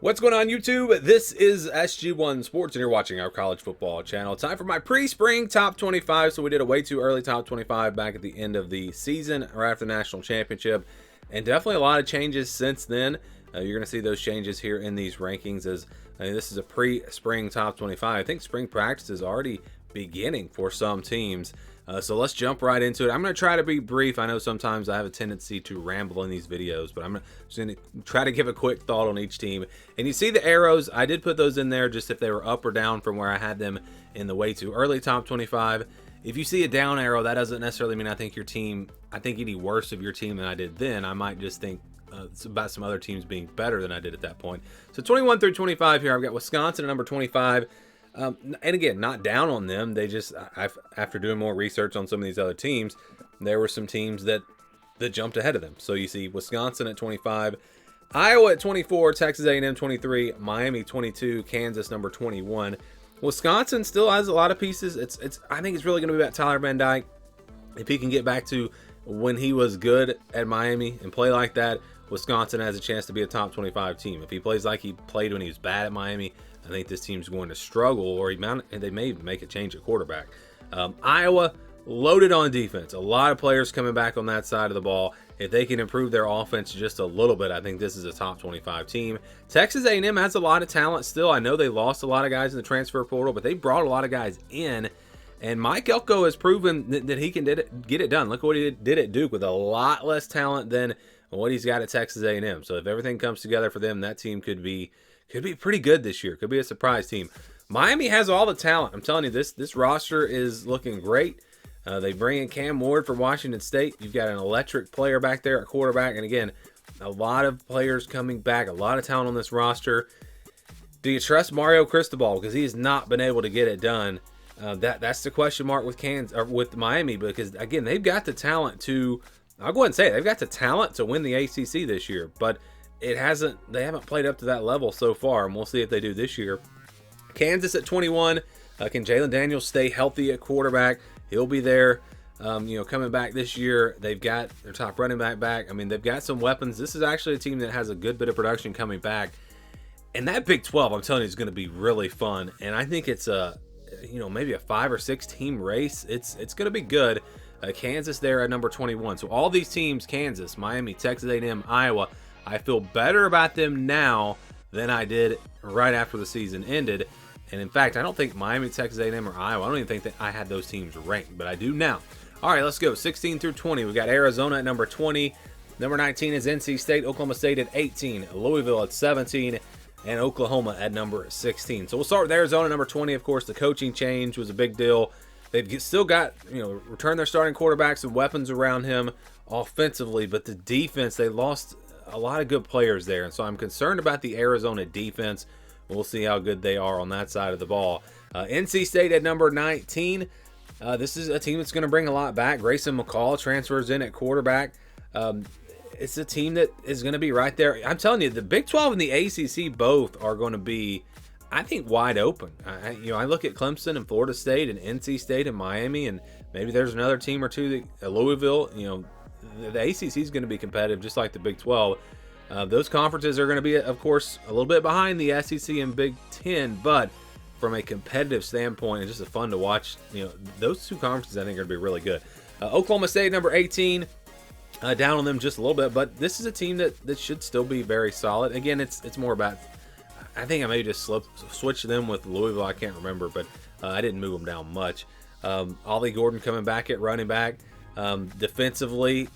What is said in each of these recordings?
What's going on, YouTube? This is SG1 Sports, and you're watching our college football channel. Time for my pre-spring top 25. So we did a way too early top 25 back at the end of the season, right after the national championship, and definitely a lot of changes since then. You're going to see those changes here in these rankings, as this is a pre-spring top 25. I think spring practice is already beginning for some teams. So let's jump right into it. I'm going to try to be brief. I know sometimes I have a tendency to ramble in these videos, but I'm just going to try to give a quick thought on each team. And you see the arrows, I did put those in there just if they were up or down from where I had them in the way too early top 25. If you see a down arrow, that doesn't necessarily mean I think any worse of your team than I did then. I might just think about some other teams being better than I did at that point. So 21 through 25 here, I've got Wisconsin at number 25. And again, not down on them. They just, after doing more research on some of these other teams, there were some teams that jumped ahead of them. So you see Wisconsin at 25, Iowa at 24, Texas A&M 23, Miami 22, Kansas number 21. Wisconsin still has a lot of pieces. I think it's really going to be about Tyler Van Dyke. If he can get back to when he was good at Miami and play like that, Wisconsin has a chance to be a top 25 team. If he plays like he played when he was bad at Miami, I think this team's going to struggle, or they may even make a change at quarterback. Iowa, loaded on defense. A lot of players coming back on that side of the ball. If they can improve their offense just a little bit, I think this is a top 25 team. Texas A&M has a lot of talent still. I know they lost a lot of guys in the transfer portal, but they brought a lot of guys in. And Mike Elko has proven that he can get it done. Look what he did at Duke with a lot less talent than what he's got at Texas A&M. So if everything comes together for them, that team could be pretty good this year. Could be a surprise team. Miami has all the talent. I'm telling you, this roster is looking great. They bring in Cam Ward from Washington State. You've got an electric player back there at quarterback. And again, a lot of players coming back, a lot of talent on this roster. Do you trust Mario Cristobal? Because he has not been able to get it done. That's the question mark with with Miami, because again, they've got the talent to, I'll go ahead and say it, they've got the talent to win the ACC this year, but they haven't played up to that level so far, and we'll see if they do this year. Kansas at 21. Can Jalen Daniels stay healthy at quarterback? He'll be there. Coming back this year, they've got their top running back. I mean, they've got some weapons. This is actually a team that has a good bit of production coming back. And that Big 12, I'm telling you, is going to be really fun. And I think it's maybe a 5 or 6 team race. It's going to be good. Kansas there at number 21. So all these teams, Kansas, Miami, Texas A&M, Iowa, I feel better about them now than I did right after the season ended. And in fact, I don't think Miami, Texas A&M, or Iowa, I don't even think that I had those teams ranked, but I do now. All right, let's go. 16 through 20. We've got Arizona at number 20. Number 19 is NC State. Oklahoma State at 18. Louisville at 17. And Oklahoma at number 16. So we'll start with Arizona, number 20. Of course, the coaching change was a big deal. They've still got, returned their starting quarterbacks and weapons around him offensively, but the defense, they lost a lot of good players there, and so I'm concerned about the Arizona defense. We'll see how good they are on that side of the ball. NC State at number 19. This is a team that's going to bring a lot back. Grayson McCall transfers in at quarterback. It's a team that is going to be right there. I'm telling you, the Big 12 and the ACC both are going to be, I think, wide open. I look at Clemson and Florida State and NC State and Miami, and maybe there's another team or two that Louisville. The ACC is going to be competitive, just like the Big 12. Those conferences are going to be, of course, a little bit behind the SEC and Big 10, but from a competitive standpoint, it's just fun to watch. Those two conferences I think are going to be really good. Oklahoma State, number 18, down on them just a little bit, but this is a team that should still be very solid. Again, it's more about, I think I may just switch them with Louisville. I can't remember, but I didn't move them down much. Ollie Gordon coming back at running back. Defensively,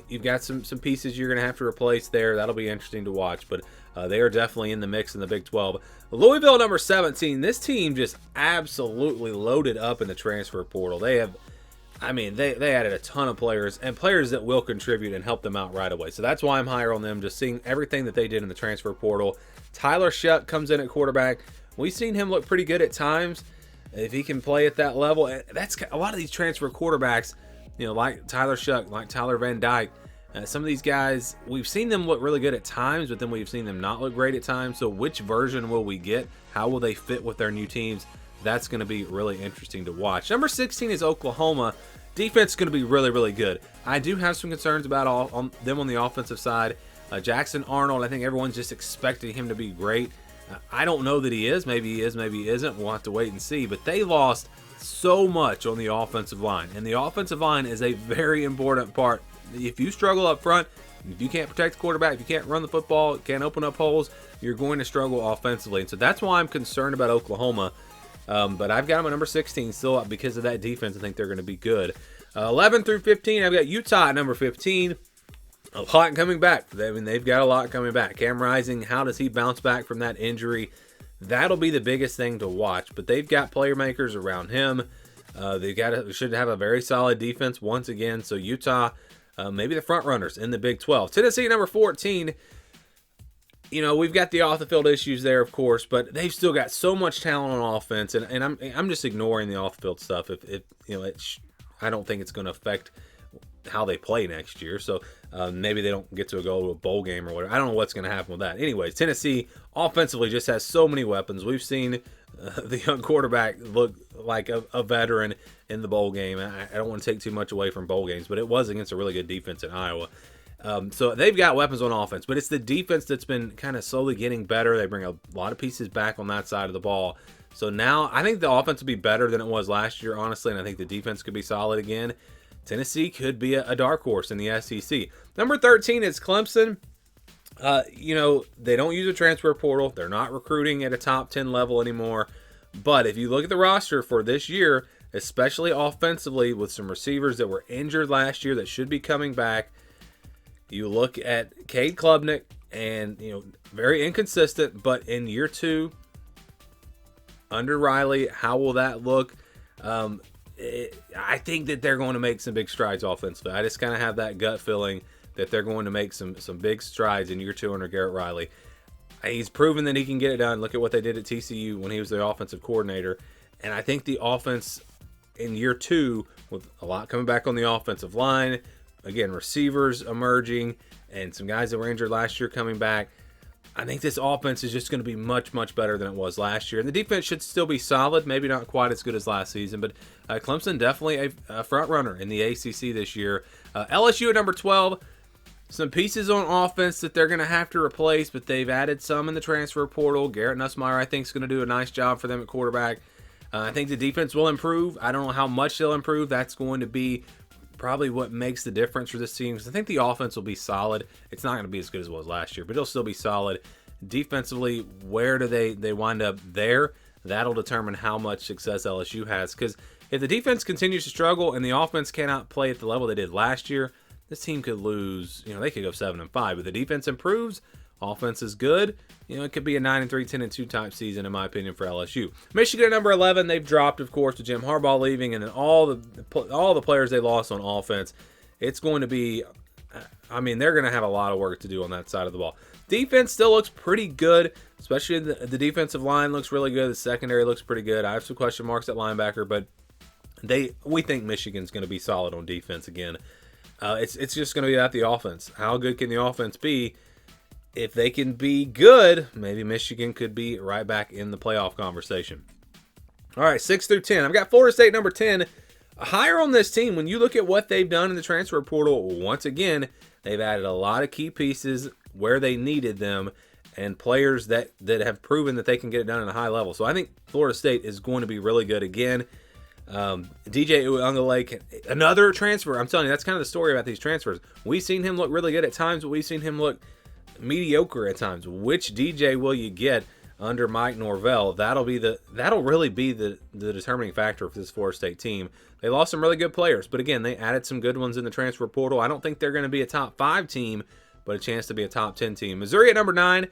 you've got some pieces you're going to have to replace there. That'll be interesting to watch, but they are definitely in the mix in the Big 12. Louisville, number 17. This team just absolutely loaded up in the transfer portal. They added a ton of players, and players that will contribute and help them out right away. So that's why I'm higher on them, just seeing everything that they did in the transfer portal. Tyler Shuck comes in at quarterback. We've seen him look pretty good at times. If he can play at that level, that's a lot of these transfer quarterbacks, like Tyler Shuck, like Tyler Van Dyke. Some of these guys, we've seen them look really good at times, but then we've seen them not look great at times. So which version will we get? How will they fit with their new teams? That's going to be really interesting to watch. Number 16 is Oklahoma. Defense is going to be really, really good. I do have some concerns about them on the offensive side. Jackson Arnold, I think everyone's just expecting him to be great. I don't know that he is. Maybe he is, maybe he isn't. We'll have to wait and see. But they lost so much on the offensive line. And the offensive line is a very important part. If you struggle up front, if you can't protect the quarterback, if you can't run the football, can't open up holes, you're going to struggle offensively. And so that's why I'm concerned about Oklahoma. But I've got them at number 16 still because of that defense. I think they're going to be good. 11 through 15, I've got Utah at number 15. A lot coming back. I mean, they've got a lot coming back. Cam Rising, how does he bounce back from that injury? That'll be the biggest thing to watch. But they've got player makers around him. Should have a very solid defense once again. So Utah, maybe the front runners in the Big 12. Tennessee, number 14. You know, we've got the off the field issues there, of course, but they've still got so much talent on offense, and I'm just ignoring the off the field stuff. If you know, I don't think it's going to affect how they play next year. So maybe they don't get to go to a bowl game or whatever. I don't know what's going to happen with that. Anyways, Tennessee offensively just has so many weapons. We've seen the young quarterback look like a veteran in the bowl game. I don't want to take too much away from bowl games, but it was against a really good defense in Iowa. So they've got weapons on offense, but it's the defense that's been kind of slowly getting better. They bring a lot of pieces back on that side of the ball. So now I think the offense will be better than it was last year, honestly, and I think the defense could be solid again. Tennessee could be a dark horse in the SEC. Number 13 is Clemson. You know, they don't use a transfer portal. They're not recruiting at a top 10 level anymore. But if you look at the roster for this year, especially offensively with some receivers that were injured last year that should be coming back, you look at Cade Klubnik and, you know, very inconsistent, but in year 2, under Riley, how will that look? I think that they're going to make some big strides offensively. I just kind of have that gut feeling that they're going to make some big strides in year 2 under Garrett Riley. He's proven that he can get it done. Look at what they did at TCU when he was the offensive coordinator. And I think the offense in year 2, with a lot coming back on the offensive line, again, receivers emerging, and some guys that were injured last year coming back, I think this offense is just going to be much, much better than it was last year. And the defense should still be solid, maybe not quite as good as last season, but Clemson definitely a front runner in the ACC this year. LSU at number 12, some pieces on offense that they're going to have to replace, but they've added some in the transfer portal. Garrett Nussmeier, I think, is going to do a nice job for them at quarterback. I think the defense will improve. I don't know how much they'll improve. That's going to be probably what makes the difference for this team, because I think the offense will be solid. It's not going to be as good as it was last year, but it'll still be solid. Defensively, where do they wind up there? That'll determine how much success LSU has, because if the defense continues to struggle and the offense cannot play at the level they did last year, this team could lose. You know, they could go 7-5, but the defense improves, offense is good. You know, it could be a 9-3, 10-2 type season, in my opinion, for LSU. Michigan at number 11, they've dropped, of course, with Jim Harbaugh leaving, and then all the players they lost on offense. It's going to be, I mean, they're going to have a lot of work to do on that side of the ball. Defense still looks pretty good, especially the defensive line looks really good. The secondary looks pretty good. I have some question marks at linebacker, but we think Michigan's going to be solid on defense again. It's just going to be about the offense. How good can the offense be? If they can be good, maybe Michigan could be right back in the playoff conversation. All right, 6 through 10. I've got Florida State number 10. Higher on this team, when you look at what they've done in the transfer portal, once again, they've added a lot of key pieces where they needed them and players that have proven that they can get it done at a high level. So I think Florida State is going to be really good again. DJ Uiagalelei, another transfer. I'm telling you, that's kind of the story about these transfers. We've seen him look really good at times, but we've seen him look mediocre at times. Which DJ will you get under Mike Norvell? That'll really be the determining factor for this Florida State team. They lost some really good players, but again, they added some good ones in the transfer portal. I don't think they're going to be a top 5 team, but a chance to be a top 10 team. Missouri at number 9.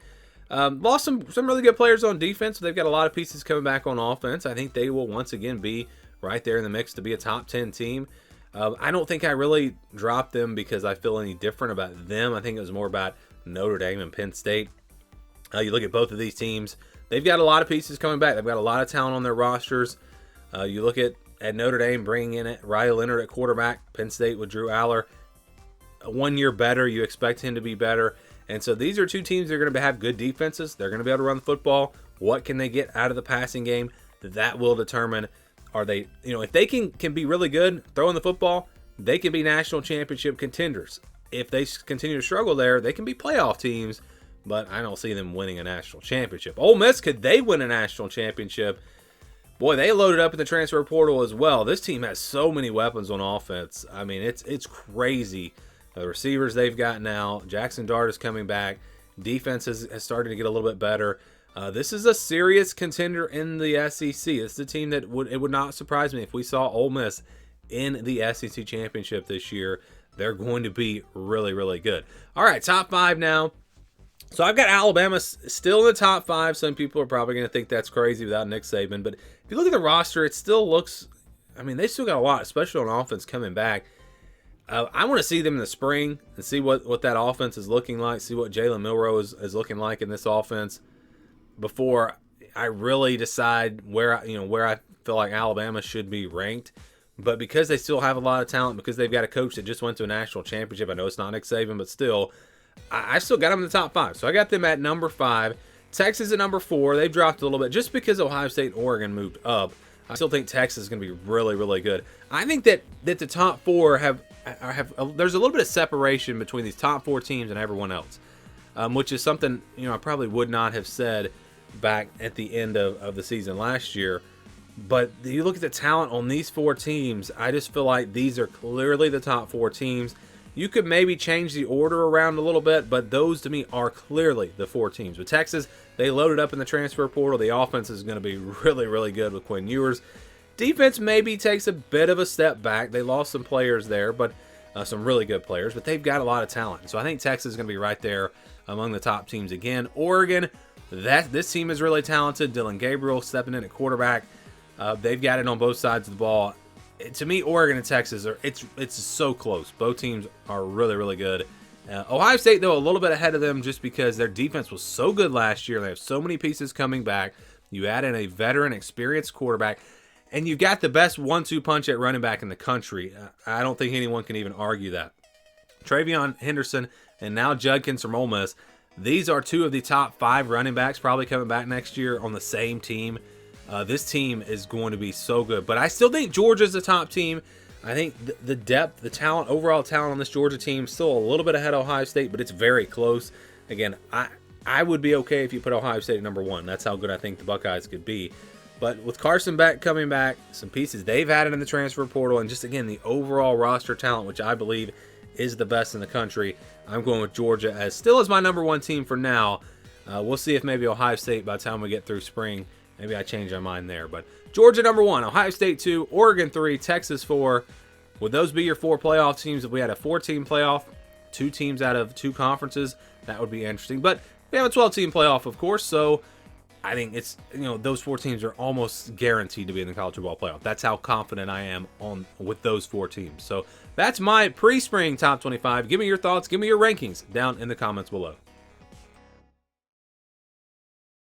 Lost some really good players on defense. They've got a lot of pieces coming back on offense. I think they will once again be right there in the mix to be a top 10 team. I don't think I really dropped them because I feel any different about them. I think it was more about Notre Dame and Penn State. You look at both of these teams, they've got a lot of pieces coming back. They've got a lot of talent on their rosters. You look at Notre Dame bringing in Riley Leonard at quarterback, Penn State with Drew Aller. 1 year better, you expect him to be better. And so these are two teams that are going to have good defenses. They're going to be able to run the football. What can they get out of the passing game? That will determine, are they, if they can be really good throwing the football, they can be national championship contenders. if they continue to struggle there, they can be playoff teams, but I don't see them winning a national championship. Ole Miss, could they win a national championship? Boy, they loaded up in the transfer portal as well. This team has so many weapons on offense. I mean, it's crazy. The receivers they've got now. Jackson Dart is coming back. Defense has started to get a little bit better. This is a serious contender in the SEC. This is a team that it would not surprise me if we saw Ole Miss in the SEC championship this year. They're going to be really, really good. All right, top 5 now. So I've got Alabama still in the top 5. Some people are probably going to think that's crazy without Nick Saban. But if you look at the roster, it still looks, I mean, they still got a lot, especially on offense coming back. I want to see them in the spring and see what that offense is looking like, see what Jalen Milroe is looking like in this offense before I really decide where I feel like Alabama should be ranked. But because they still have a lot of talent, because they've got a coach that just went to a national championship, I know it's not Nick Saban, but still, I still got them in the top 5. So I got them at number 5. Texas at number 4. They've dropped a little bit just because Ohio State and Oregon moved up. I still think Texas is going to be really, really good. I think that the top 4 have there's a little bit of separation between these top 4 teams and everyone else, which is something I probably would not have said back at the end of the season last year. But you look at the talent on these 4 teams, I just feel like these are clearly the top 4 teams. You could maybe change the order around a little bit, but those to me are clearly the 4 teams. With Texas, they loaded up in the transfer portal. The offense is going to be really, really good with Quinn Ewers. Defense maybe takes a bit of a step back. They lost some players there, but some really good players, but they've got a lot of talent. So I think Texas is going to be right there among the top teams again. Oregon, this team is really talented. Dylan Gabriel stepping in at quarterback. They've got it on both sides of the ball. To me, Oregon and Texas it's so close. Both teams are really, really good. Ohio State, though, a little bit ahead of them just because their defense was so good last year. They have so many pieces coming back. You add in a veteran, experienced quarterback, and you've got the best 1-2 punch at running back in the country. I don't think anyone can even argue that. Travion Henderson and now Judkins from Ole Miss. These are 2 of the top 5 running backs probably coming back next year on the same team. This team is going to be so good. But I still think Georgia's the top team. I think the depth, the talent, overall talent on this Georgia team is still a little bit ahead of Ohio State, but it's very close. Again, I would be okay if you put Ohio State at number 1. That's how good I think the Buckeyes could be. But with Carson Beck coming back, some pieces they've added in the transfer portal, and just, again, the overall roster talent, which I believe is the best in the country, I'm going with Georgia as still as my number 1 team for now. We'll see if maybe Ohio State, by the time we get through spring, maybe I change my mind there. But Georgia number 1, Ohio State 2, Oregon 3, Texas 4. Would those be your 4 playoff teams? If we had a 4-team playoff, 2 teams out of 2 conferences, that would be interesting. But we have a 12-team playoff, of course, so I think it's, those 4 teams are almost guaranteed to be in the college football playoff. That's how confident I am with those 4 teams. So that's my pre-spring top 25. Give me your thoughts. Give me your rankings down in the comments below.